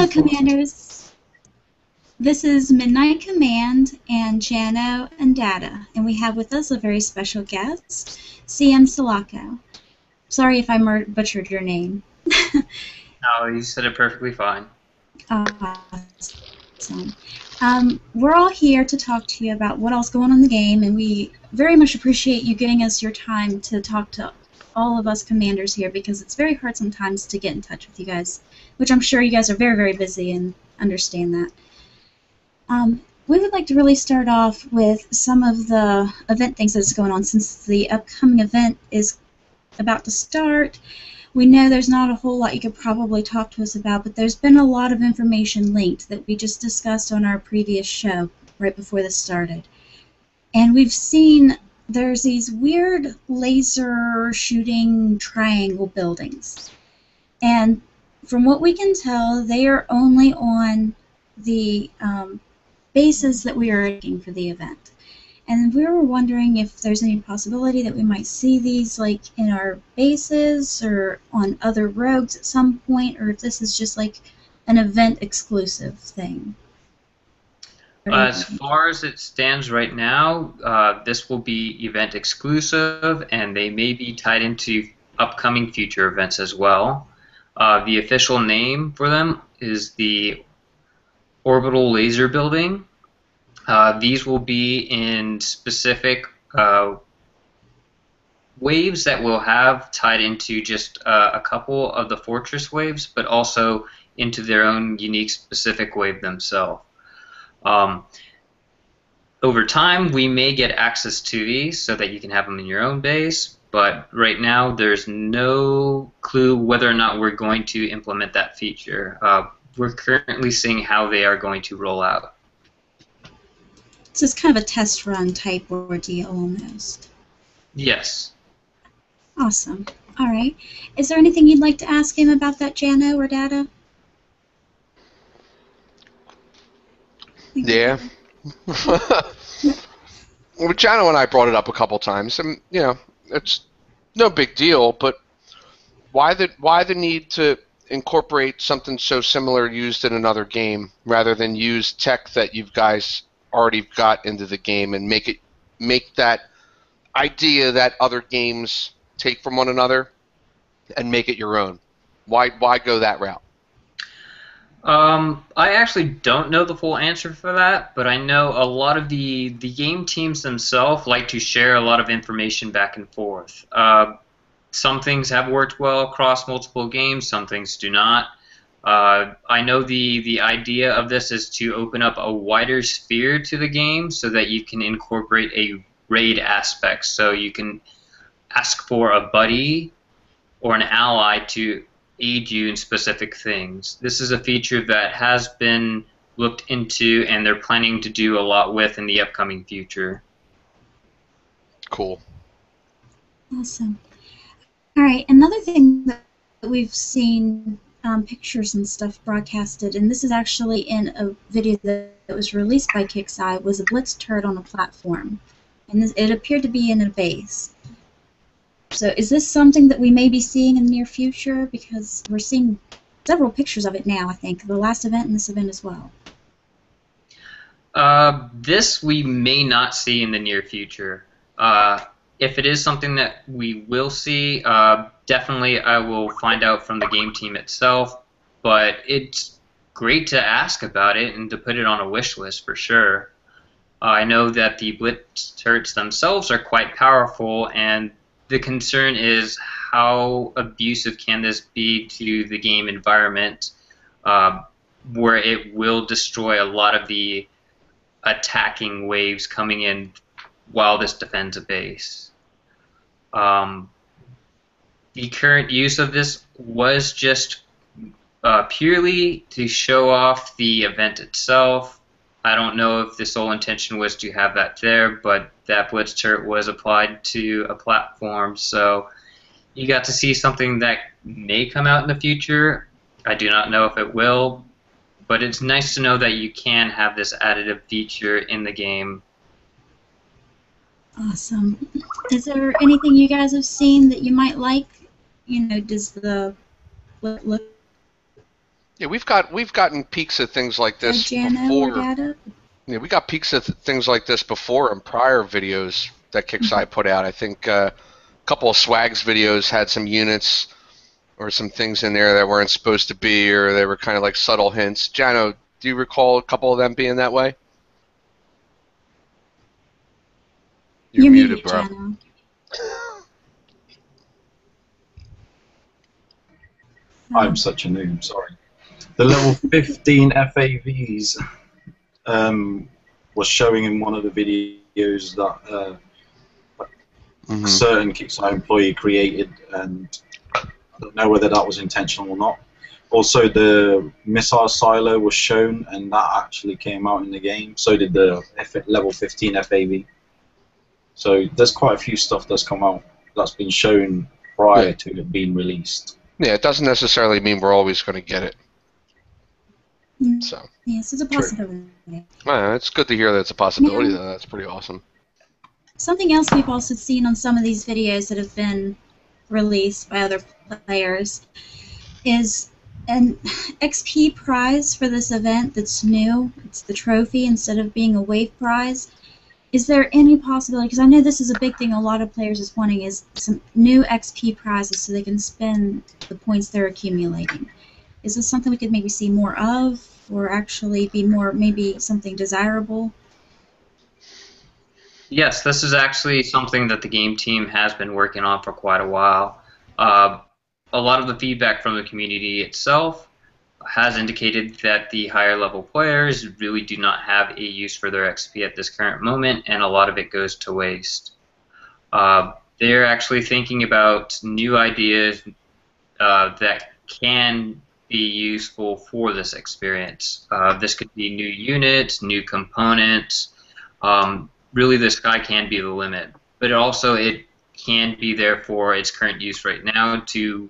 Hello, Commanders. This is Midnight Command and Jano and Data, and we have with us a very special guest, CM Sulaco. Sorry if I butchered your name. No, you said it perfectly fine. Awesome. We're all here to talk to you about what all's going on in the game, and we very much appreciate you giving us your time to talk to all of us commanders here, because it's very hard sometimes to get in touch with you guys, which I'm sure you guys are very, very busy and understand that. We would like to really start off with some of the event things that's going on, since the upcoming event is about to start. We know there's not a whole lot you could probably talk to us about, but there's been a lot of information linked that we just discussed on our previous show right before this started. And we've seen there's these weird laser shooting triangle buildings. And from what we can tell, they are only on the bases that we are looking for the event. And we were wondering if there's any possibility that we might see these like in our bases or on other rogues at some point, or if this is just like an event exclusive thing. As far as it stands right now, this will be event exclusive, and they may be tied into upcoming future events as well. The official name for them is the Orbital Laser Building. These will be in specific waves that we'll have tied into just a couple of the Fortress waves, but also into their own unique specific wave themselves. Over time, we may get access to these so that you can have them in your own base, but right now there's no clue whether or not we're going to implement that feature. We're currently seeing how they are going to roll out. So it's kind of a test run type ordeal almost. Yes. Awesome. All right. Is there anything you'd like to ask him about that, Jano or Data? Yeah. Well, Jano and I brought it up a couple times, and it's no big deal. But why the need to incorporate something so similar used in another game rather than use tech that you guys already got into the game and make that idea that other games take from one another and make it your own? Why go that route? I actually don't know the full answer for that, but I know a lot of the game teams themselves like to share a lot of information back and forth. Some things have worked well across multiple games, some things do not. I know the idea of this is to open up a wider sphere to the game so that you can incorporate a raid aspect. So you can ask for a buddy or an ally to aid you in specific things. This is a feature that has been looked into, and they're planning to do a lot with in the upcoming future. Cool. Awesome. All right, another thing that we've seen pictures and stuff broadcasted, and this is actually in a video that was released by Kixeye, was a blitz turret on a platform, and it appeared to be in a base. So is this something that we may be seeing in the near future? Because we're seeing several pictures of it now, I think, the last event and this event as well. This we may not see in the near future. If it is something that we will see, definitely I will find out from the game team itself, but it's great to ask about it and to put it on a wish list for sure. I know that the blitz turrets themselves are quite powerful, and the concern is how abusive can this be to the game environment, where it will destroy a lot of the attacking waves coming in while this defends a base. The current use of this was just purely to show off the event itself. I don't know if the sole intention was to have that there, but that blitz turret was applied to a platform, so you got to see something that may come out in the future. I do not know if it will, but it's nice to know that you can have this additive feature in the game. Awesome. Is there anything you guys have seen that you might like? Does the look Yeah, we've gotten peaks of things like Go this Jano or before. Data. Yeah, we got peaks of things like this before in prior videos that Kickside put out. I think a couple of Swags videos had some units or some things in there that weren't supposed to be, or they were kind of like subtle hints. Jano, do you recall a couple of them being that way? You're You're muted, muted, bro. Jano. I'm such a noob, sorry. The level 15 FAVs was showing in one of the videos that a certain Kickstarter employee created, and I don't know whether that was intentional or not. Also, the missile silo was shown, and that actually came out in the game. So did the level 15 FAV. So there's quite a few stuff that's come out that's been shown prior to it being released. Yeah, it doesn't necessarily mean we're always going to get it. So. Yes, it's a possibility. It's good to hear that it's a possibility, though. That's pretty awesome. Something else we've also seen on some of these videos that have been released by other players is an XP prize for this event that's new. It's the trophy instead of being a wave prize. Is there any possibility, because I know this is a big thing a lot of players is wanting, is some new XP prizes so they can spend the points they're accumulating. Is this something we could maybe see more of, or actually be more, maybe something desirable? Yes, this is actually something that the game team has been working on for quite a while. A lot of the feedback from the community itself has indicated that the higher level players really do not have a use for their XP at this current moment, and a lot of it goes to waste. They're actually thinking about new ideas that can be useful for this experience. This could be new units, new components. Really, the sky can be the limit, but it can be there for its current use right now to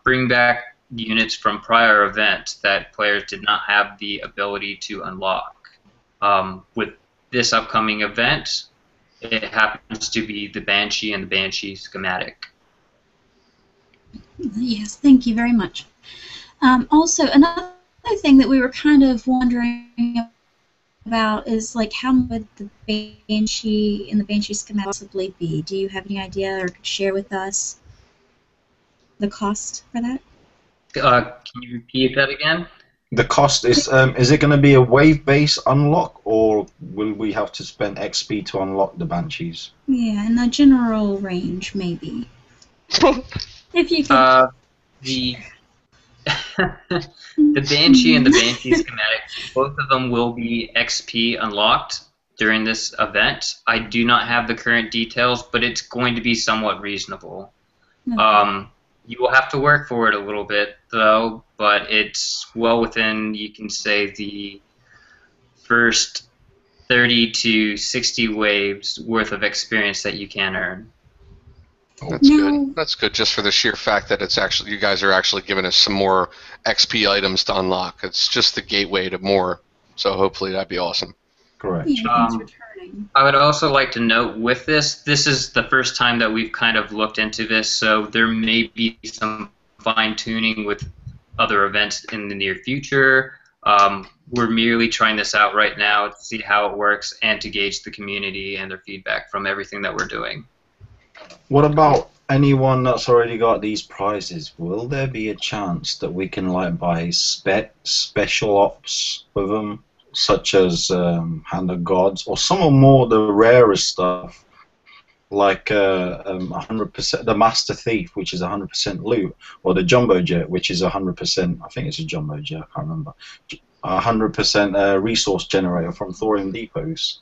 bring back units from prior events that players did not have the ability to unlock. With this upcoming event, it happens to be the Banshee and the Banshee schematic. Yes, thank you very much. Also, another thing that we were kind of wondering about is, like, how would the Banshee and the Banshee schematic possibly be? Do you have any idea or could share with us the cost for that? Can you repeat that again? The cost is it going to be a wave-based unlock, or will we have to spend XP to unlock the Banshees? Yeah, in the general range, maybe. If you could. The the Banshee and the Banshee schematic, both of them will be XP unlocked during this event. I do not have the current details, but it's going to be somewhat reasonable. Okay. You will have to work for it a little bit, though, but it's well within, you can say, the first 30 to 60 waves worth of experience that you can earn. That's good. That's good, just for the sheer fact that it's actually, you guys are actually giving us some more XP items to unlock. It's just the gateway to more, so hopefully that'd be awesome. Correct. Yeah, thanks for turning. I would also like to note with this is the first time that we've kind of looked into this, so there may be some fine-tuning with other events in the near future. We're merely trying this out right now to see how it works and to gauge the community and their feedback from everything that we're doing. What about anyone that's already got these prizes? Will there be a chance that we can, like, buy special ops with them, such as Hand of Gods, or some of more the rarer stuff, like 100% the Master Thief, which is 100% loot, or the Jumbo Jet, which is 100%. I think it's a Jumbo Jet. I can't remember. 100% resource generator from Thorium depots.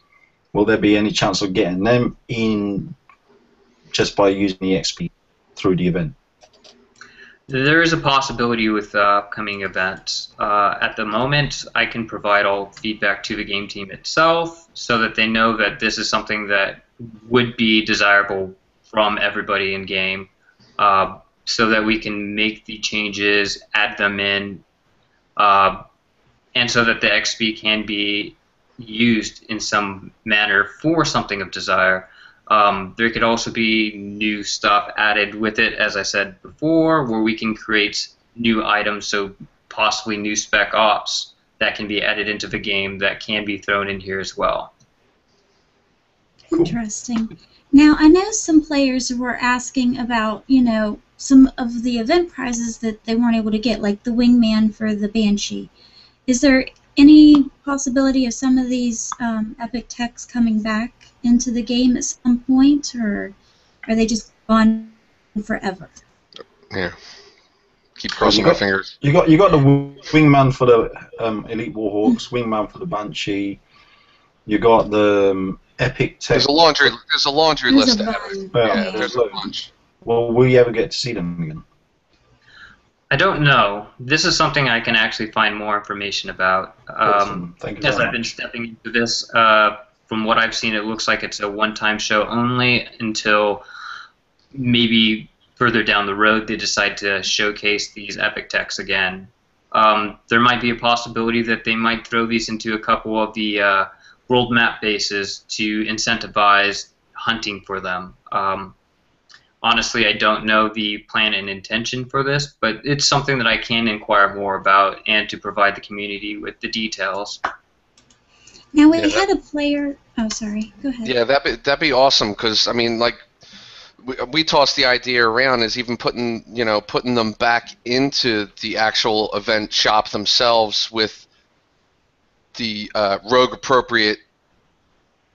Will there be any chance of getting them in just by using the XP through the event? There is a possibility with the upcoming event. At the moment, I can provide all feedback to the game team itself so that they know that this is something that would be desirable from everybody in game, so that we can make the changes, add them in, and so that the XP can be used in some manner for something of desire. There could also be new stuff added with it, as I said before, where we can create new items, so possibly new spec ops that can be added into the game that can be thrown in here as well. Interesting. Now, I know some players were asking about, some of the event prizes that they weren't able to get, like the wingman for the Banshee. Is there any possibility of some of these epic techs coming back into the game at some point, or are they just gone forever? Yeah. Keep crossing my fingers. You got the wingman for the Elite Warhawks, wingman for the Banshee. You got the epic tech. There's a laundry list. Yeah, there's a bunch. Will we ever get to see them again? I don't know. This is something I can actually find more information about. Thank you as very I've been much. stepping into this, from what I've seen, it looks like it's a one-time show only until maybe further down the road they decide to showcase these epic techs again. There might be a possibility that they might throw these into a couple of the world map bases to incentivize hunting for them. Honestly, I don't know the plan and intention for this, but it's something that I can inquire more about and to provide the community with the details. Now, we had a player... Oh, sorry. Go ahead. Yeah, that'd be awesome, because, I mean, like, we tossed the idea around as even putting them back into the actual event shop themselves with the rogue appropriate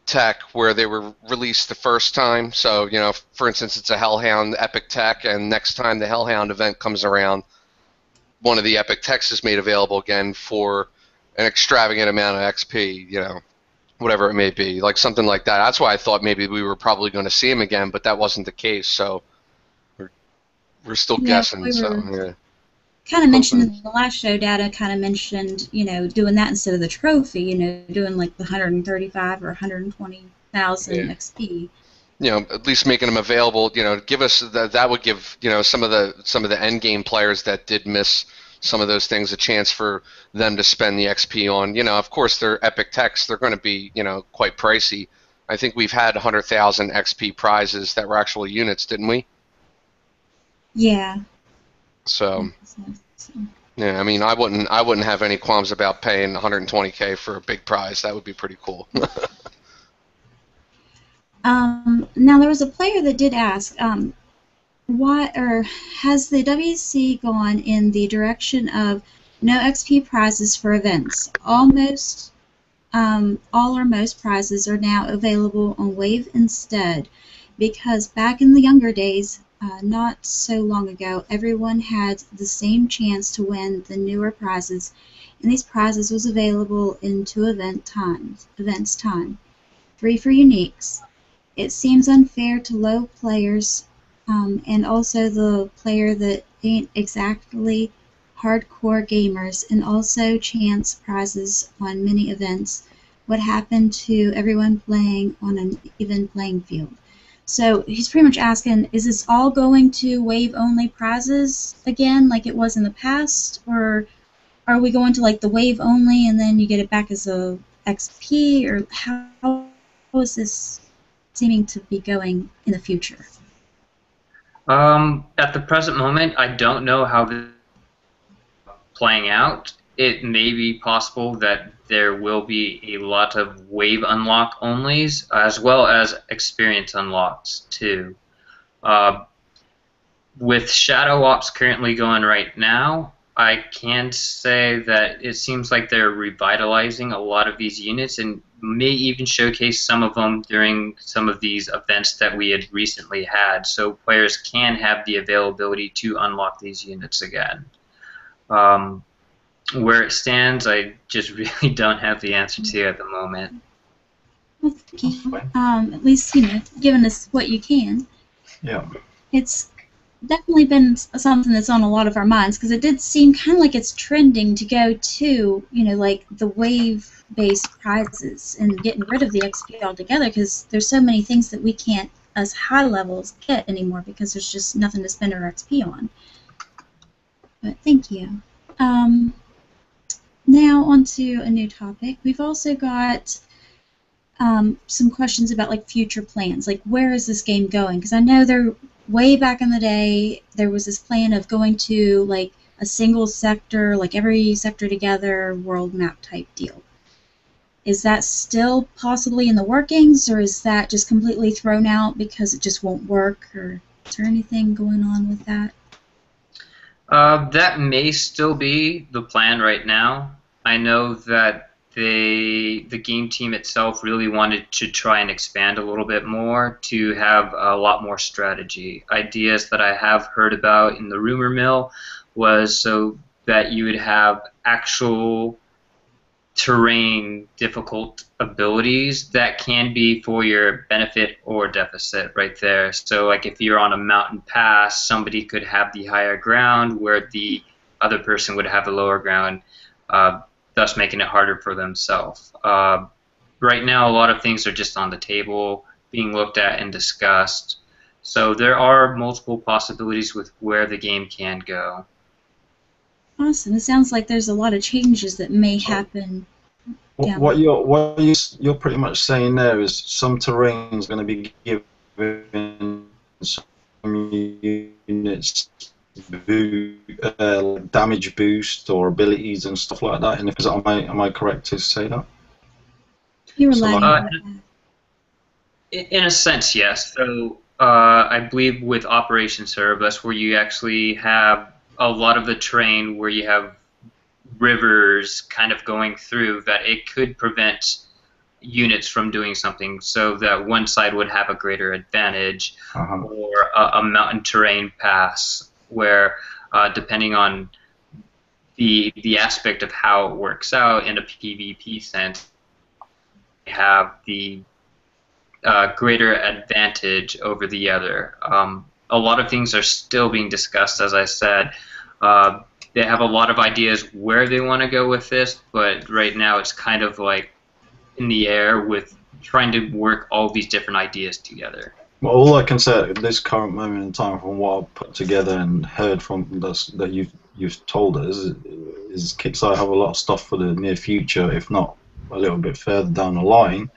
tech where they were released the first time. So, for instance, it's a Hellhound epic tech, and next time the Hellhound event comes around, one of the epic techs is made available again for an extravagant amount of XP, whatever it may be, like something like that. That's why I thought maybe we were probably going to see him again, but that wasn't the case. So we're still guessing. Kind of mentioned in the last show, Data kind of mentioned, doing that instead of the trophy, doing like the 135 or 120,000 XP. At least making them available, give us that would give, some of the end game players that did miss some of those things a chance for them to spend the XP on. Of course, they're epic techs. They're going to be, quite pricey. I think we've had 100,000 XP prizes that were actual units, didn't we? Yeah. So, yeah, I mean, I wouldn't have any qualms about paying 120K for a big prize. That would be pretty cool. Now there was a player that did ask, has the WC gone in the direction of no XP prizes for events? All or most prizes are now available on Wave instead, because back in the younger days, not so long ago, everyone had the same chance to win the newer prizes, and these prizes was available in 2 events time, 3 for uniques. It seems unfair to low players, and also the player that ain't exactly hardcore gamers, and also chance prizes on many events. What happened to everyone playing on an even playing field? So he's pretty much asking, is this all going to wave-only prizes again, like it was in the past, or are we going to like the wave-only and then you get it back as a XP, or how is this seeming to be going in the future? At the present moment, I don't know how this is playing out. It may be possible that there will be a lot of wave unlock onlys as well as experience unlocks too. With Shadow Ops currently going right now, I can say that it seems like they're revitalizing a lot of these units and may even showcase some of them during some of these events that we had recently had, so players can have the availability to unlock these units again. Where it stands, I just really don't have the answer to at the moment. Well, thank you. At least, giving us what you can. Yeah. It's definitely been something that's on a lot of our minds, because it did seem kind of like it's trending to go to, like the wave-based prizes and getting rid of the XP altogether, because there's so many things that we can't, as high levels, get anymore because there's just nothing to spend our XP on. But thank you. Now on to a new topic. We've also got some questions about like future plans, like where is this game going? Because I know way back in the day there was this plan of going to like a single sector, like every sector together, world map type deal. Is that still possibly in the workings, or is that just completely thrown out because it just won't work, or is there anything going on with that? That may still be the plan right now. I know that the game team itself really wanted to try and expand a little bit more to have a lot more strategy. Ideas that I have heard about in the rumor mill was so that you would have actual terrain difficult abilities that can be for your benefit or deficit right there. So like if you're on a mountain pass, somebody could have the higher ground where the other person would have the lower ground, thus making it harder for themselves. Right now, a lot of things are just on the table, being looked at and discussed. So there are multiple possibilities with where the game can go. Awesome. It sounds like there's a lot of changes that may happen. What you're pretty much saying there is some terrain is going to be given some units damage boost or abilities and stuff like that. And am I correct to say that? You were So lagging. In a sense, yes. So I believe with Operation Cerberus, where you actually have a lot of the terrain where you have rivers kind of going through, that it could prevent units from doing something, so that one side would have a greater advantage, or a mountain terrain pass where depending on the aspect of how it works out in a PvP sense, you have the greater advantage over the other. A lot of things are still being discussed, as I said. They have a lot of ideas where they want to go with this, but right now it's kind of like in the air with trying to work all these different ideas together. Well, all I can say at this current moment in time, from what I've put together and heard from that you've told us, is Kickstarter have a lot of stuff for the near future, if not a little bit further down the line,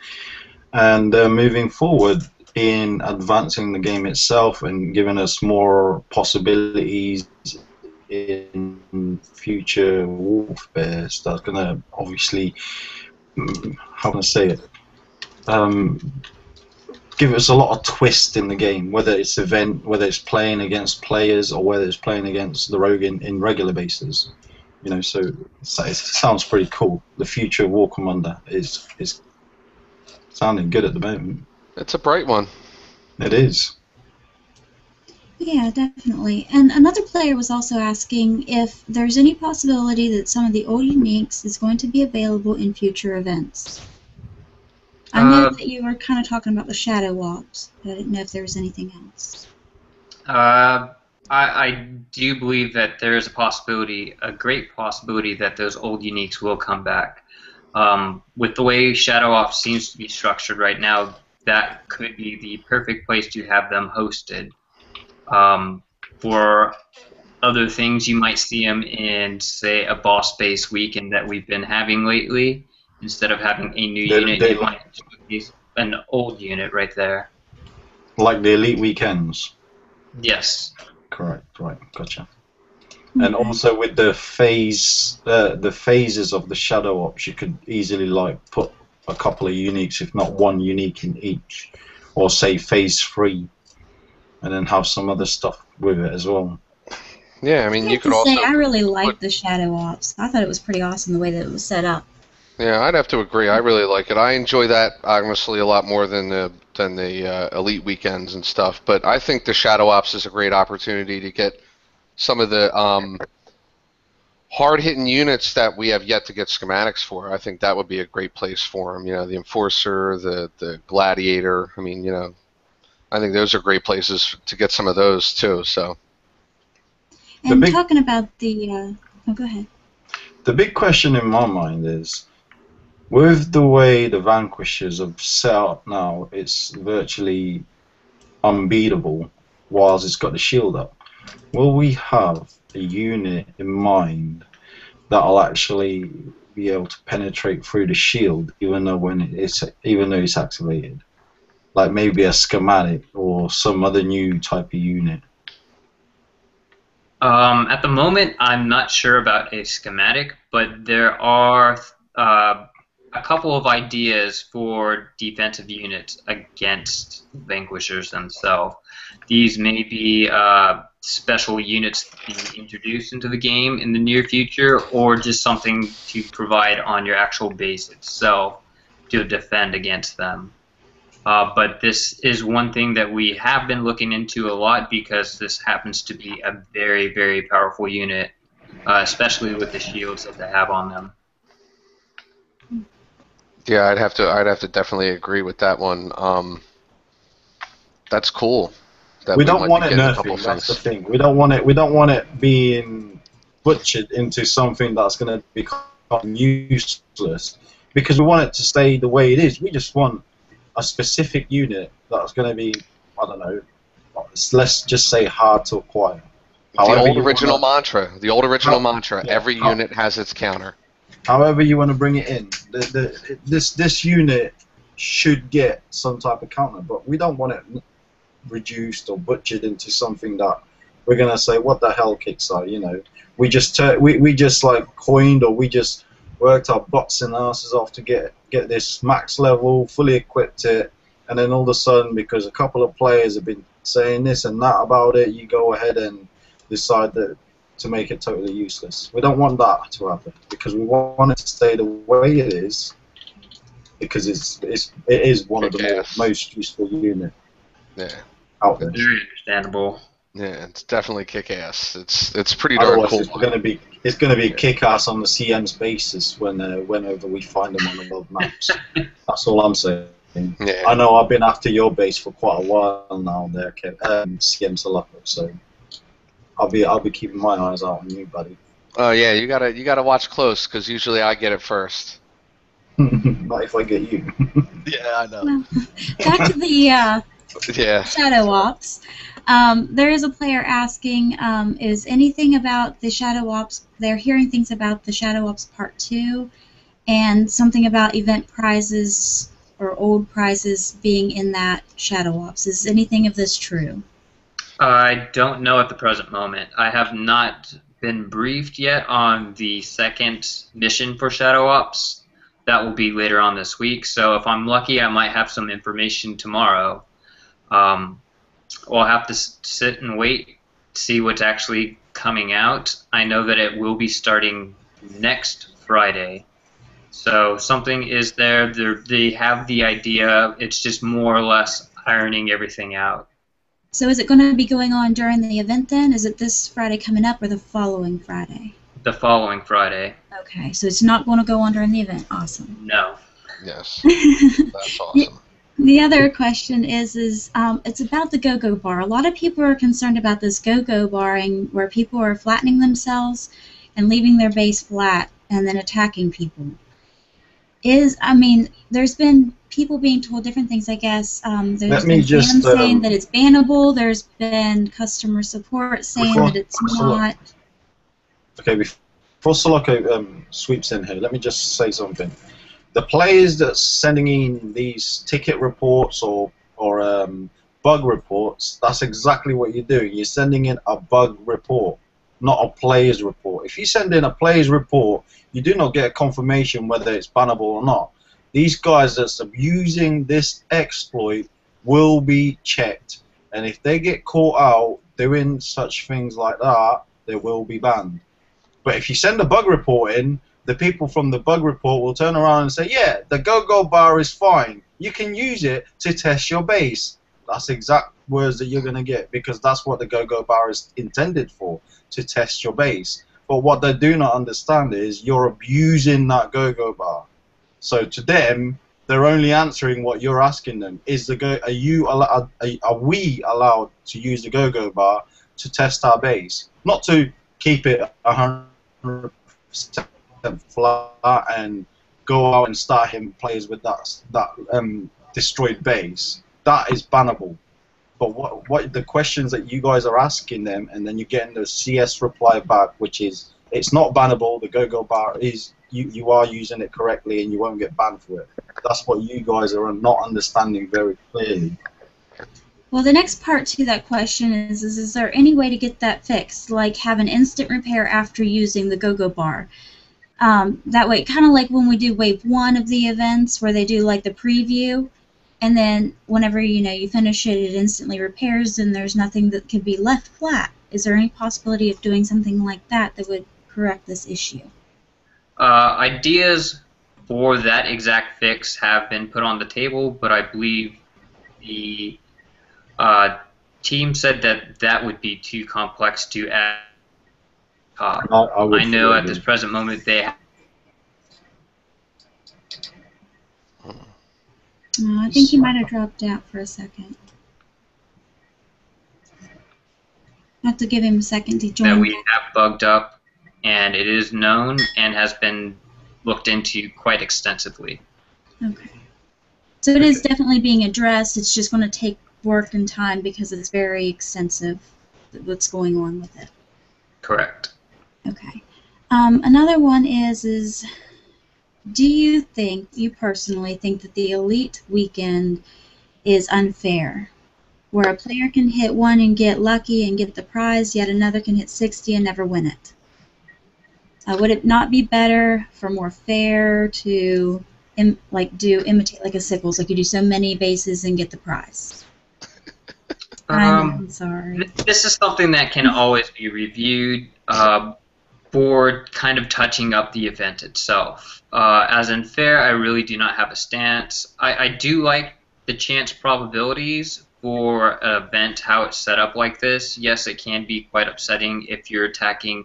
and they're moving forward in advancing the game itself and giving us more possibilities in future warfare. That's going to obviously, how can I say it, give us a lot of twist in the game, whether it's whether it's playing against players or whether it's playing against the rogue in regular bases. You know, so it sounds pretty cool. The future War Commander is sounding good at the moment. It's a bright one. It is. Yeah, definitely. And another player was also asking if there's any possibility that some of the old uniques is going to be available in future events. I know that you were kind of talking about the Shadow Ops, but I didn't know if there was anything else. I do believe that there is a possibility, a great possibility, that those old uniques will come back. With the way Shadow Ops seems to be structured right now, that could be the perfect place to have them hosted. For other things, you might see them in, say, a boss-based weekend that we've been having lately. Instead of having a new unit, you might use an old unit right there. Like the Elite Weekends? Yes. Correct, right, gotcha. And also with the phases of the Shadow Ops, you could easily like put a couple of uniques, if not one unique in each, or say phase 3, and then have some other stuff with it as well. Yeah, I mean, you could also. I really liked the Shadow Ops. I thought it was pretty awesome the way that it was set up. Yeah, I'd have to agree. I really like it. I enjoy that honestly a lot more than the Elite Weekends and stuff. But I think the Shadow Ops is a great opportunity to get some of the hard-hitting units that we have yet to get schematics for. I think that would be a great place for them. You know, the Enforcer, the Gladiator. I mean, you know, I think those are great places to get some of those too. So. And talking about the, oh, go ahead. The big question in my mind is, with the way the Vanquishers are set up now, it's virtually unbeatable whilst it's got the shield up. Will we have a unit in mind that'll actually be able to penetrate through the shield even though it's activated? Like maybe a schematic or some other new type of unit? At the moment, I'm not sure about a schematic, but there are a couple of ideas for defensive units against Vanquishers themselves. These may be special units being introduced into the game in the near future, or just something to provide on your actual base itself to defend against them. But this is one thing that we have been looking into a lot because this happens to be a very, very powerful unit, especially with the shields that they have on them. Yeah, I'd have to definitely agree with that one. That's cool. That We don't might want be it getting a couple nerfing. That's the things. thing. We don't want it. We don't want it being butchered into something that's going to become useless. Because we want it to stay the way it is. We just want a specific unit that's going to be, I don't know, let's just say hard to acquire. The old original mantra. The old original mantra. Yeah, Every unit has its counter. however you want to bring it in, this unit should get some type of counter, but we don't want it reduced or butchered into something that we're gonna say, what the hell, Kickstarter? You know, we just like coined, or we just worked our butts and asses off to get this max level, fully equipped it, and then all of a sudden, because a couple of players have been saying this and that about it, you go ahead and decide that to make it totally useless. We don't want that to happen because we want it to stay the way it is, because it is one of the most useful units out there. Very understandable. Yeah, it's definitely kick-ass. It's pretty darn Otherwise, cool. it's gonna be kick-ass on the CM's basis whenever we find them on the world maps. That's all I'm saying. Yeah. I know I've been after your base for quite a while now, there, CM Sulaco. So I'll be keeping my eyes out on you, buddy. Oh yeah, you gotta watch close because usually I get it first. Not if I get you. Yeah, I know. Well, back to the Yeah. Shadow Ops. There is a player asking, is anything about the Shadow Ops, they're hearing things about the Shadow Ops Part 2 and something about event prizes or old prizes being in that Shadow Ops. Is anything of this true? I don't know at the present moment. I have not been briefed yet on the second mission for Shadow Ops. That will be later on this week, so if I'm lucky, I might have some information tomorrow. We'll have to sit and wait, see what's actually coming out. I know that it will be starting next Friday. So something is there. They have the idea. It's just more or less ironing everything out. So is it going to be going on during the event then? Is it this Friday coming up or the following Friday? The following Friday. Okay, so it's not going to go on during the event. Awesome. No. Yes. That's awesome. The other question is it's about the go-go bar. A lot of people are concerned about this go-go barring where people are flattening themselves and leaving their base flat and then attacking people. There's been people being told different things, I guess. There's been fans saying that it's bannable. There's been customer support saying that it's not. Okay, before Sulaco sweeps in here, let me just say something. The players that's sending in these ticket reports or bug reports, that's exactly what you're doing. You're sending in a bug report, not a player's report. If you send in a player's report, you do not get a confirmation whether it's bannable or not. These guys that's abusing this exploit will be checked, and if they get caught out doing such things like that, they will be banned. But if you send a bug report in, the people from the bug report will turn around and say, yeah, the go-go bar is fine. You can use it to test your base. That's exact words that you're going to get, because that's what the go-go bar is intended for, to test your base. But what they do not understand is you're abusing that go-go bar. So to them, they're only answering what you're asking them. Are we allowed to use the go-go bar to test our base? Not to keep it 100% flat and go out and start hitting players with that destroyed base. That is bannable. But what the questions that you guys are asking them, and then you're getting the CS reply back, which is it's not bannable. The go-go bar is you are using it correctly, and you won't get banned for it. That's what you guys are not understanding very clearly. Well, the next part to that question is there any way to get that fixed, like have an instant repair after using the go-go bar? That way, kind of like when we do wave one of the events, where they do like the preview, and then whenever you finish it, it instantly repairs, and there's nothing that could be left flat. Is there any possibility of doing something like that that would correct this issue? Ideas for that exact fix have been put on the table, but I believe the team said that that would be too complex to add. I know at this present moment they have. I think he might have dropped out for a second. I have to give him a second to join. That we have bugged up, and it is known and has been looked into quite extensively. Okay. So it is definitely being addressed. It's just going to take work and time because it's very extensive what's going on with it. Correct. Okay. Another one is do you personally think that the Elite Weekend is unfair? Where a player can hit one and get lucky and get the prize, yet another can hit 60 and never win it. Would it not be better for more fair to imitate like a sickles, like you do so many bases and get the prize? I'm sorry. This is something that can always be reviewed for kind of touching up the event itself. As in fair, I really do not have a stance. I do like the chance probabilities for an event, how it's set up like this. Yes, it can be quite upsetting if you're attacking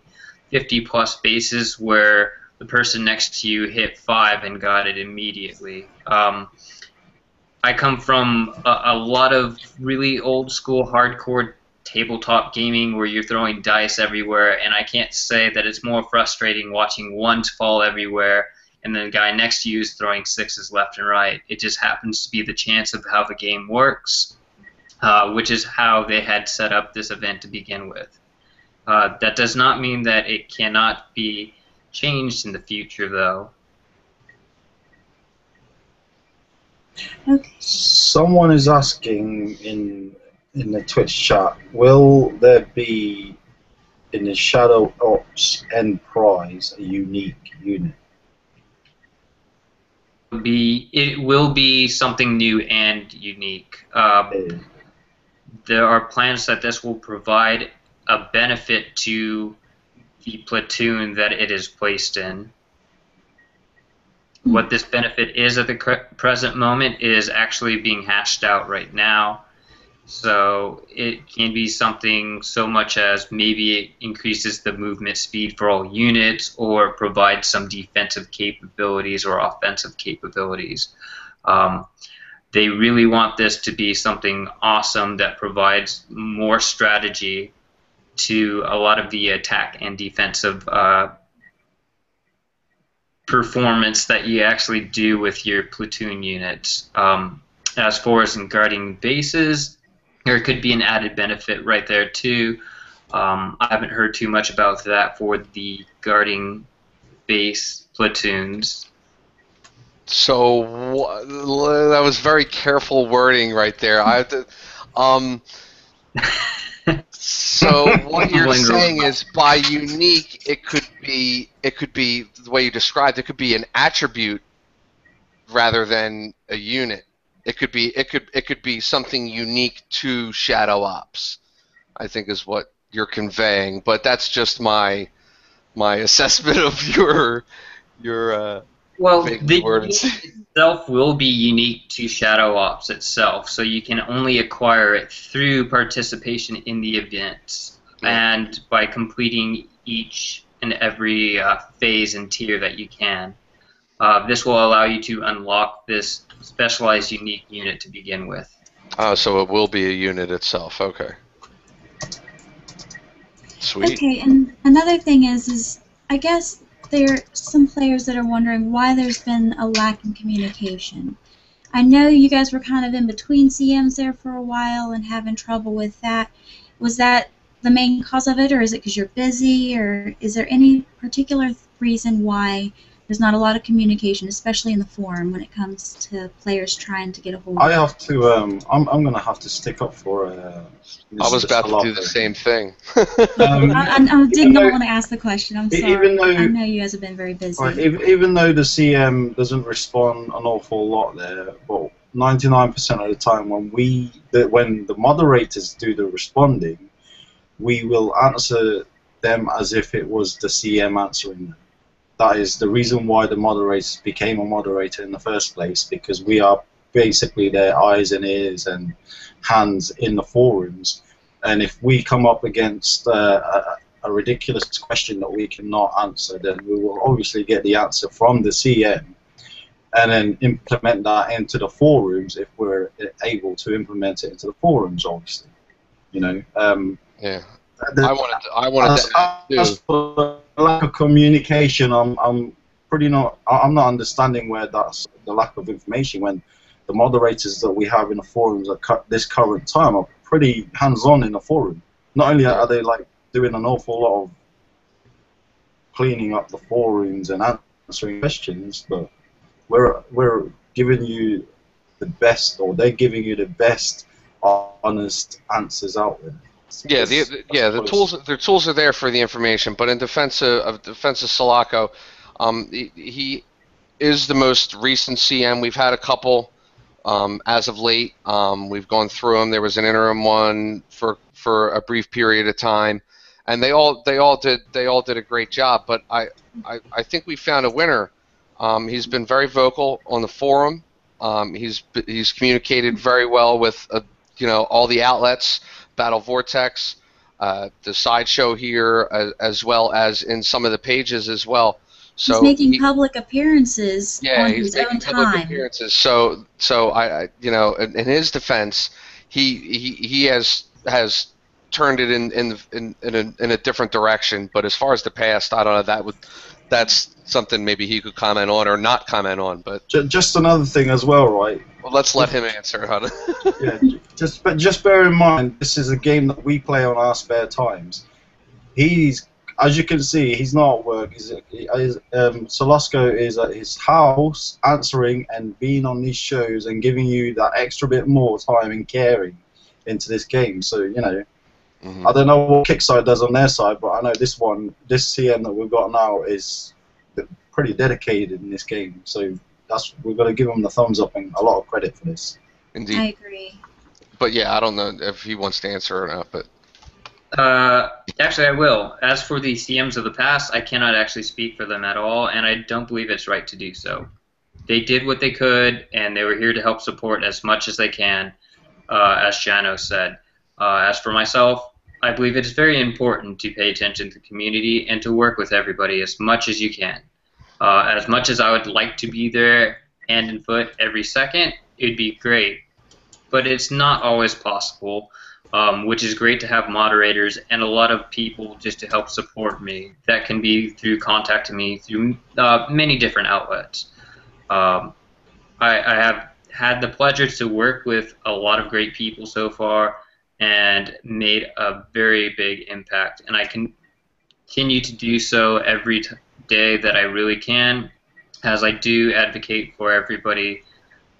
50-plus bases where the person next to you hit 5 and got it immediately. I come from a lot of really old-school, hardcore tabletop gaming where you're throwing dice everywhere, and I can't say that it's more frustrating watching ones fall everywhere and then the guy next to you is throwing 6s left and right. It just happens to be the chance of how the game works, which is how they had set up this event to begin with. That does not mean that it cannot be changed in the future, though. Okay. Someone is asking in the Twitch chat, will there be in the Shadow Ops end prize a unique unit? It will be something new and unique. There are plans that this will provide a benefit to the platoon that it is placed in. What this benefit is at the present moment is actually being hashed out right now. So it can be something so much as maybe it increases the movement speed for all units or provides some defensive capabilities or offensive capabilities. They really want this to be something awesome that provides more strategy to a lot of the attack and defensive performance that you actually do with your platoon units. As far as in guarding bases, there could be an added benefit right there too. I haven't heard too much about that for the guarding base platoons. So that was very careful wording right there. I have to. So what you're saying is, by unique, it could be the way you described. It could be an attribute rather than a unit. It could be something unique to Shadow Ops, I think is what you're conveying. But that's just my assessment of your well, the unit itself will be unique to Shadow Ops itself, so you can only acquire it through participation in the events and by completing each and every phase and tier that you can. This will allow you to unlock this specialized unique unit to begin with. So it will be a unit itself. Okay. Sweet. Okay, and another thing is I guess there are some players that are wondering why there's been a lack in communication. I know you guys were kind of in between CMs there for a while and having trouble with that. Was that the main cause of it, or is it because you're busy, or is there any particular reason why There's not a lot of communication, especially in the forum, when it comes to players trying to get a hold of I have to. I'm gonna have to stick up for. I was about to do the Sulaco. same thing. I did even not though- want to ask the question. I'm even sorry. though- I know you guys have been very busy. Right, even though the CM doesn't respond an awful lot there, but 99% of the time when the moderators do the responding, we will answer them as if it was the CM answering them. That is the reason why the moderators became a moderator in the first place, because we are basically their eyes and ears and hands in the forums. And if we come up against a ridiculous question that we cannot answer, then we will obviously get the answer from the CM and then implement that into the forums if we're able to implement it into the forums, obviously. You know. Yeah. I wanted to add too. As for the lack of communication, I'm not understanding where that's the lack of information when the moderators that we have in the forums at this current time are pretty hands-on in the forum. Not only are they like doing an awful lot of cleaning up the forums and answering questions, but we're giving you the best, or they're giving you the best honest answers out there. Yeah, the tools are there for the information, but in defense of Sulaco, he is the most recent CM. We've had a couple as of late. We've gone through them. There was an interim one for a brief period of time, and they all did a great job. But I think we found a winner. He's been very vocal on the forum. He's communicated very well with all the outlets. Battle Vortex, the sideshow here, as well as in some of the pages as well. So he's making public appearances on he's his making own public time. appearances. So I in his defense, he has turned it in a different direction. But as far as the past, I don't know. That's something maybe he could comment on or not comment on. But just another thing as well, right? Well, let's let him answer. Yeah, just bear in mind, this is a game that we play on our spare times. As you can see, he's not at work. Sulaco is at his house answering and being on these shows and giving you that extra bit more time and caring into this game. So, I don't know what Kickside does on their side, but I know this CM that we've got now is pretty dedicated in this game. So we've got to give him the thumbs up and a lot of credit for this. Indeed. I agree. But yeah, I don't know if he wants to answer or not. But actually, I will. As for the CMs of the past, I cannot actually speak for them at all, and I don't believe it's right to do so. They did what they could, and they were here to help support as much as they can, as Jano said. As for myself, I believe it is very important to pay attention to the community and to work with everybody as much as you can. As much as I would like to be there hand and foot every second, it would be great. But it's not always possible, which is great to have moderators and a lot of people just to help support me. That can be through contacting me through many different outlets. I have had the pleasure to work with a lot of great people so far and made a very big impact. And I continue to do so every day that I really can, as I do advocate for everybody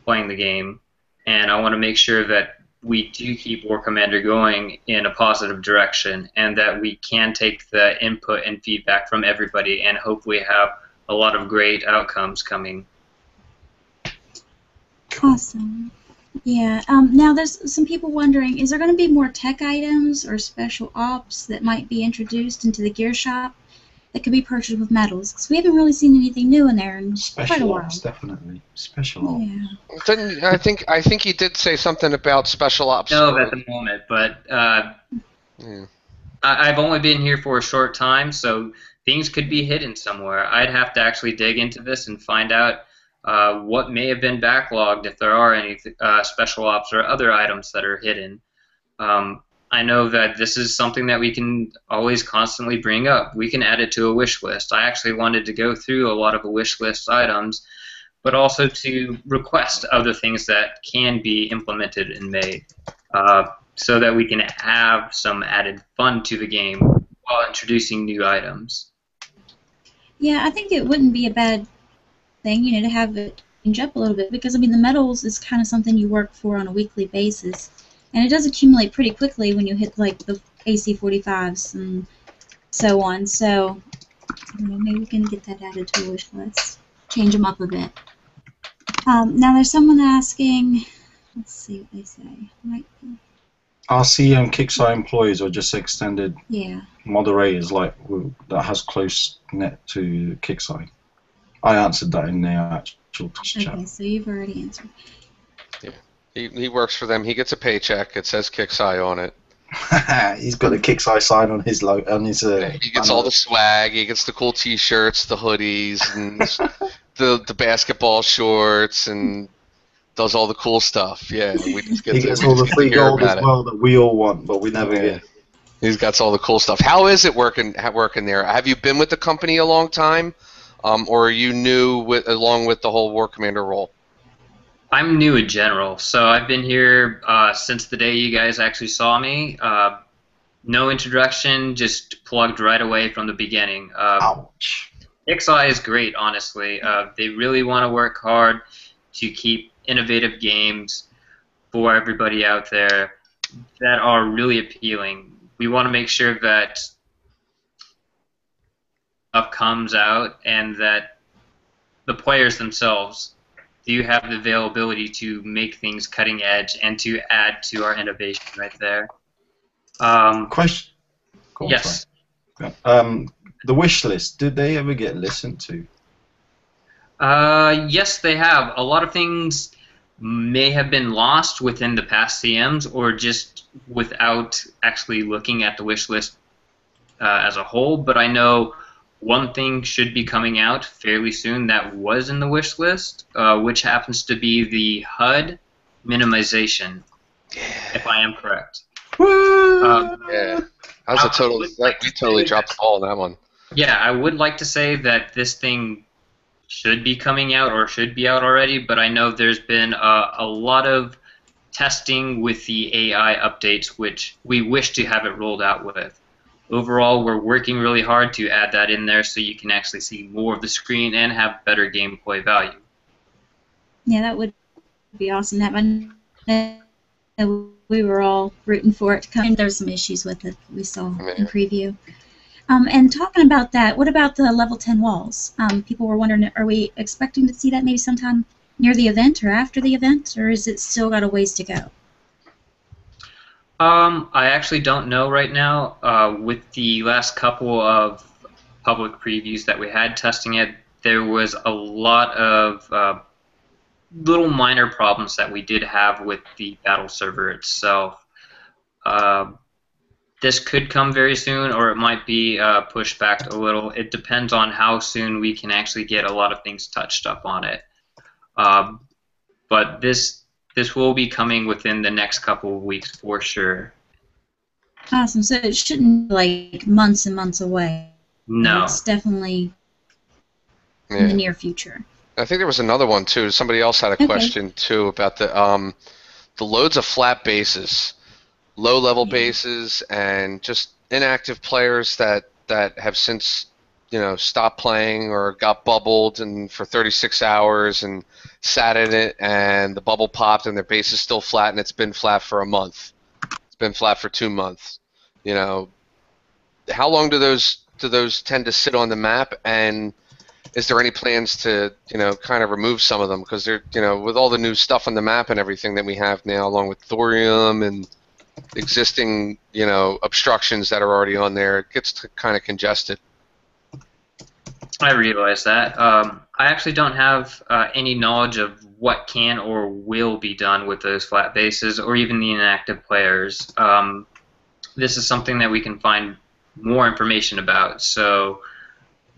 playing the game. And I want to make sure that we do keep War Commander going in a positive direction and that we can take the input and feedback from everybody and hopefully have a lot of great outcomes coming. Awesome. Yeah. Now there's some people wondering, is there going to be more tech items or special ops that might be introduced into the gear shop that could be purchased with medals? Because we haven't really seen anything new in there in quite a while. Special ops, definitely. Special ops. Yeah. I think he did say something about special ops. No, at the moment, but I've only been here for a short time, so things could be hidden somewhere. I'd have to actually dig into this and find out what may have been backlogged, if there are any special ops or other items that are hidden. I know that this is something that we can always constantly bring up. We can add it to a wish list. I actually wanted to go through a lot of a wish list items, but also to request other things that can be implemented and made so that we can have some added fun to the game while introducing new items. Yeah, I think it wouldn't be a bad thing, to have it change up a little bit, because I mean the metals is kind of something you work for on a weekly basis, and it does accumulate pretty quickly when you hit like the AC 45s and so on. So I don't know, maybe we can get that added to a wish list, change them up a bit. Now there's someone asking. Let's see what they say. Might be. RC and Kickstarter employees are just extended Yeah. moderators that has close net to Kickstarter. I answered that in the actual chat. Okay, so you've already answered. Yeah, he works for them. He gets a paycheck. It says Kicksai on it. He's got a Kicksai sign on his logo. On his. He gets all the swag. He gets the cool T-shirts, the hoodies, and the basketball shorts, and does all the cool stuff. Yeah, we just get he gets all the free gold as well that we all want, but we never get. He's got all the cool stuff. How is it working there? Have you been with the company a long time, or are you new along with the whole War Commander role? I'm new in general, so I've been here since the day you guys actually saw me. No introduction, just plugged right away from the beginning. Ouch. XI is great, honestly. They really want to work hard to keep innovative games for everybody out there that are really appealing. We want to make sure that stuff comes out and that the players themselves do have the availability to make things cutting edge and to add to our innovation right there. Question. Go on, yes. Sorry. The wish list, did they ever get listened to? Yes, they have. A lot of things may have been lost within the past CMs or just without actually looking at the wish list as a whole, but I know one thing should be coming out fairly soon that was in the wish list, which happens to be the HUD minimization, if I am correct. Yeah, we totally dropped the ball on that one. Yeah, I would like to say that this thing should be coming out or should be out already, but I know there's been a lot of testing with the AI updates, which we wish to have it rolled out with. Overall, we're working really hard to add that in there so you can actually see more of the screen and have better gameplay value. Yeah, that would be awesome. We were all rooting for it to come. There's some issues with it we saw in preview. And talking about that, what about the level 10 walls? People were wondering, are we expecting to see that maybe sometime near the event or after the event, or is it still got a ways to go? I actually don't know right now. With the last couple of public previews that we had testing it, there was a lot of little minor problems that we did have with the battle server itself. This could come very soon, or it might be pushed back a little. It depends on how soon we can actually get a lot of things touched up on it. But this will be coming within the next couple of weeks for sure. Awesome. So it shouldn't be like months and months away. No. It's definitely in the near future. I think there was another one too. Somebody else had a question too about the loads of flat bases, low-level bases, and just inactive players that have since stopped playing or got bubbled and for 36 hours and sat in it, and the bubble popped and their base is still flat and it's been flat for a month. It's been flat for 2 months. How long do those tend to sit on the map, and is there any plans to kind of remove some of them, because they're with all the new stuff on the map and everything that we have now, along with thorium and existing obstructions that are already on there, it gets kind of congested. I realize that. I actually don't have any knowledge of what can or will be done with those flat bases or even the inactive players. This is something that we can find more information about so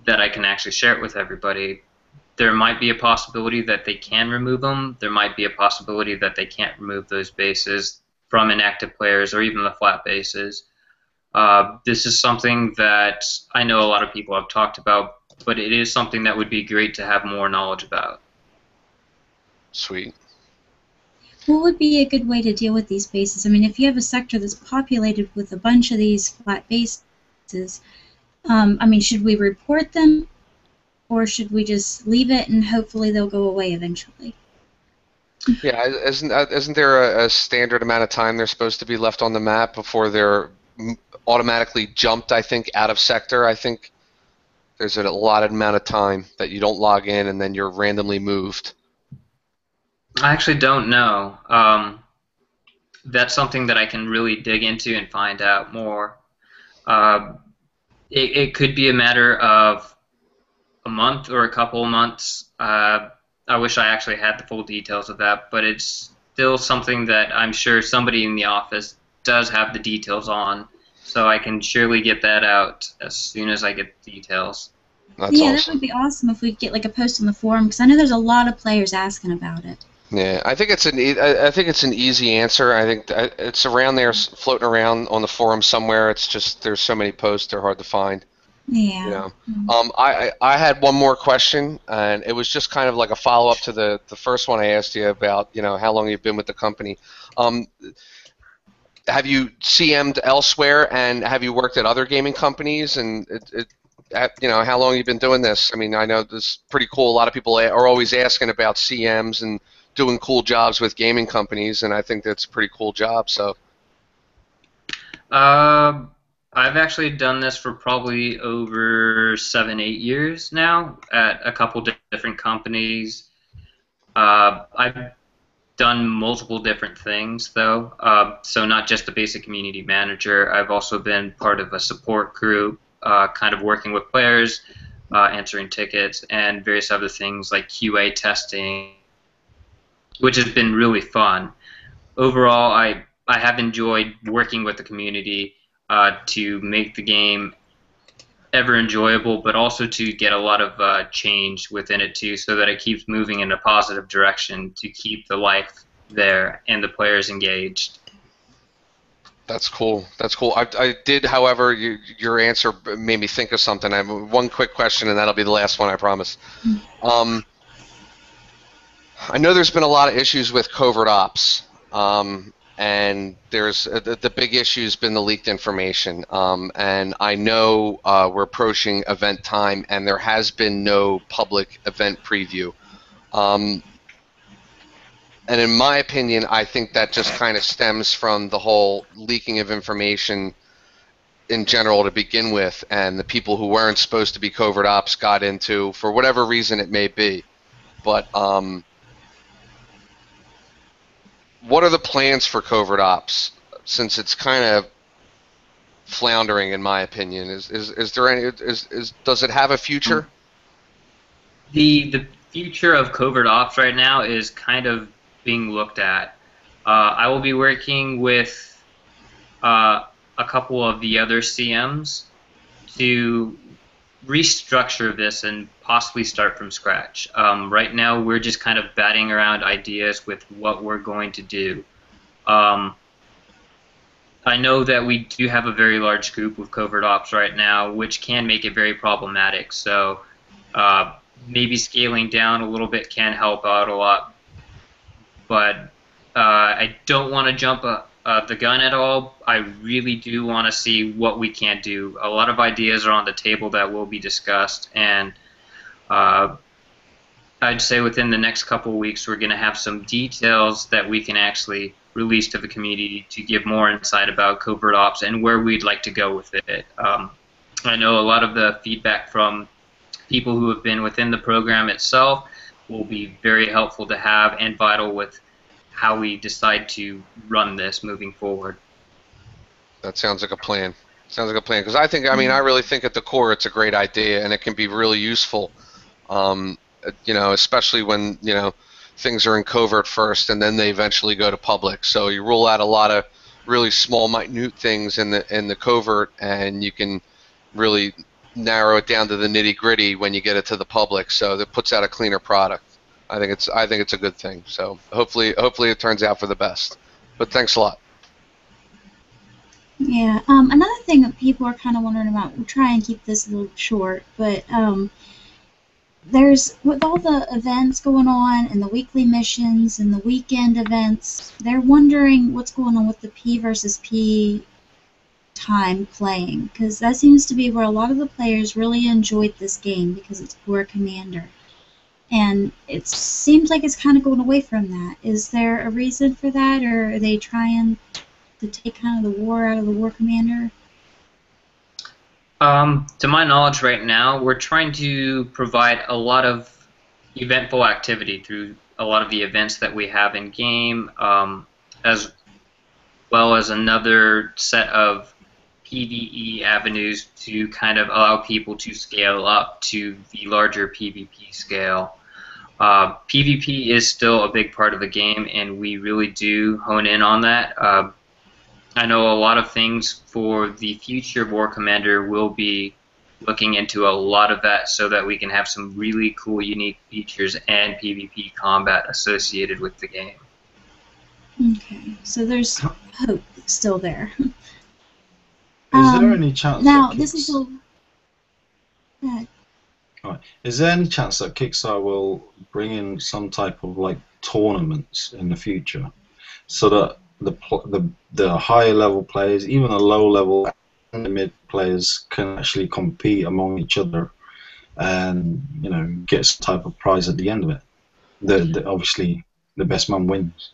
that I can actually share it with everybody. There might be a possibility that they can remove them. There might be a possibility that they can't remove those bases from inactive players or even the flat bases. This is something that I know a lot of people have talked about, but it is something that would be great to have more knowledge about. Sweet. What would be a good way to deal with these bases? I mean, if you have a sector that's populated with a bunch of these flat bases, I mean, should we report them, or should we just leave it and hopefully they'll go away eventually? Yeah, isn't there a standard amount of time they're supposed to be left on the map before they're automatically jumped, I think, out of sector? I think there's a allotted amount of time that you don't log in and then you're randomly moved. I actually don't know. That's something that I can really dig into and find out more. Uh, it could be a matter of a month or a couple of months. I wish I actually had the full details of that, but it's still something that I'm sure somebody in the office does have the details on, so I can surely get that out as soon as I get the details. That's Yeah, that awesome. would be awesome if we could get like a post on the forum, because I know there's a lot of players asking about it. Yeah, I think it's an easy answer. I think it's around there, floating around on the forum somewhere. It's just there's so many posts, they're hard to find. You Yeah. know, I had one more question, and it was just kind of like a follow up to the first one I asked you about. How long you've been with the company. Have you CM'd elsewhere, and have you worked at other gaming companies? And how long you've been doing this? I mean, I know this is pretty cool. A lot of people are always asking about CMs and doing cool jobs with gaming companies, and I think that's a pretty cool job. So. I've actually done this for probably over 7, 8 years now at a couple different companies. I've done multiple different things, though. So not just a basic community manager. I've also been part of a support group, kind of working with players, answering tickets, and various other things like QA testing, which has been really fun. Overall, I have enjoyed working with the community to make the game ever enjoyable, but also to get a lot of change within it too, so that it keeps moving in a positive direction to keep the life there and the players engaged. That's cool. That's cool. I did, however, your answer made me think of something. I have one quick question, and that'll be the last one, I promise. I know there's been a lot of issues with covert ops, and there's the big issue has been the leaked information. And I know we're approaching event time, and there has been no public event preview. And in my opinion, I think that just kind of stems from the whole leaking of information in general to begin with, and the people who weren't supposed to be covert ops got into, for whatever reason it may be. But what are the plans for covert ops? Since it's kind of floundering, in my opinion, is there any? Does it have a future? The future of covert ops right now is kind of being looked at. I will be working with a couple of the other CMs to restructure this and possibly start from scratch. Right now, we're just kind of batting around ideas with what we're going to do. I know that we do have a very large group with covert ops right now, which can make it very problematic. So maybe scaling down a little bit can help out a lot. But I don't want to jump the gun at all. I really do want to see what we can do. A lot of ideas are on the table that will be discussed, and I'd say within the next couple of weeks we're going to have some details that we can actually release to the community to give more insight about covert ops and where we'd like to go with it. I know a lot of the feedback from people who have been within the program itself will be very helpful to have and vital with how we decide to run this moving forward. That sounds like a plan. Sounds like a plan, because I really think at the core it's a great idea, and it can be really useful. Especially when things are in covert first, and then they eventually go to public. So you rule out a lot of really small, minute things in the covert, and you can really narrow it down to the nitty-gritty when you get it to the public. So that puts out a cleaner product. I think it's a good thing. So hopefully it turns out for the best. But thanks a lot. Yeah. Another thing that people are kind of wondering about, we'll try and keep this a little short, but there's, with all the events going on and the weekly missions and the weekend events, they're wondering what's going on with the P versus P time playing, because that seems to be where a lot of the players really enjoyed this game because it's War Commander. And it seems like it's kind of going away from that. Is there a reason for that, or are they trying to take kind of the war out of the War Commander? To my knowledge right now, we're trying to provide a lot of eventful activity through a lot of the events that we have in game, as well as another set of PvE avenues to kind of allow people to scale up to the larger PvP scale. PvP is still a big part of the game, and we really do hone in on that. I know a lot of things for the future War Commander will be looking into a lot of that so that we can have some really cool, unique features and PvP combat associated with the game. Okay, so there's hope still there. Is there any chance now that this is a Right. Is there any chance that Kickstarter will bring in some type of like tournaments in the future, so that the higher level players, even the low level and the mid players, can actually compete among each other, and get some type of prize at the end of it? Obviously the best man wins.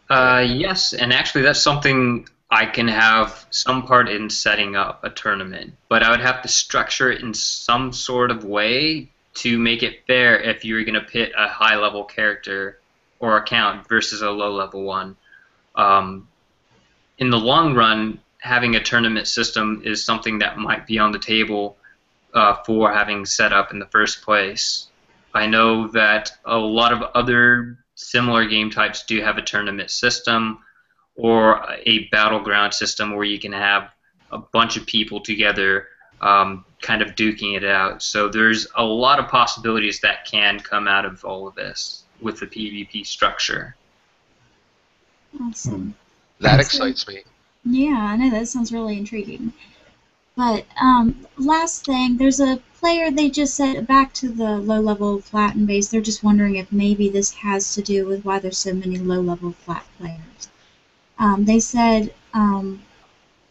Yes, and actually that's something I can have some part in setting up a tournament, but I would have to structure it in some sort of way to make it fair if you're going to pit a high-level character or account versus a low-level one. In the long run, having a tournament system is something that might be on the table for having set up in the first place. I know that a lot of other similar game types do have a tournament system or a battleground system where you can have a bunch of people together kind of duking it out. So there's a lot of possibilities that can come out of all of this with the PvP structure. awesome. That excites me. Yeah, I know, that sounds really intriguing. But last thing, there's a player, they just said, back to the low-level flat and base, they're just wondering if maybe this has to do with why there's so many low-level flat players. They said that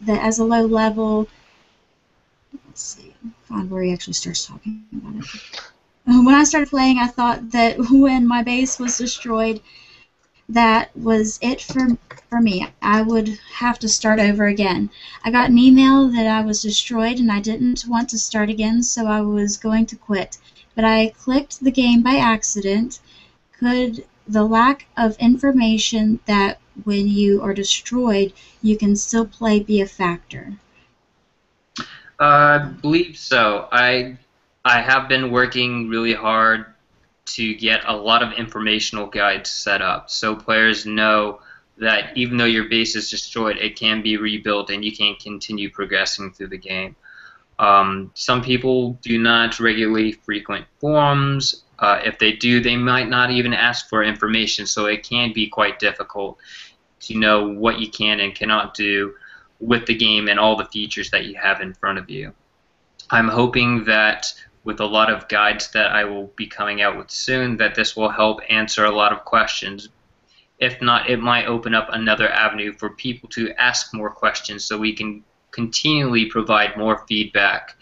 as a low level, let's see, find where he actually starts talking about it. When I started playing, I thought that when my base was destroyed, that was it for me. I would have to start over again. I got an email that I was destroyed and I didn't want to start again, so I was going to quit. But I clicked the game by accident. Could the lack of information that when you are destroyed, you can still play be a factor? I believe so. I have been working really hard to get a lot of informational guides set up so players know that even though your base is destroyed, it can be rebuilt and you can continue progressing through the game. Some people do not regularly frequent forums. If they do, they might not even ask for information, so it can be quite difficult to know what you can and cannot do with the game and all the features that you have in front of you. I'm hoping that with a lot of guides that I will be coming out with soon, that this will help answer a lot of questions. If not, it might open up another avenue for people to ask more questions so we can continually provide more feedback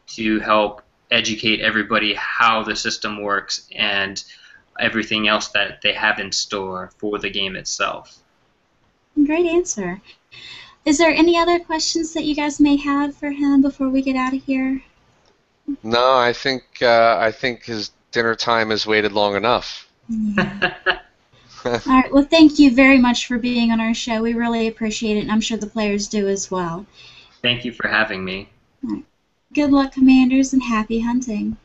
to help educate everybody how the system works and everything else that they have in store for the game itself. Great answer. Is there any other questions that you guys may have for him before we get out of here? No, I think his dinner time has waited long enough. Yeah. All right. Well, thank you very much for being on our show. We really appreciate it, and I'm sure the players do as well. Thank you for having me. All right. Good luck, Commanders, and happy hunting.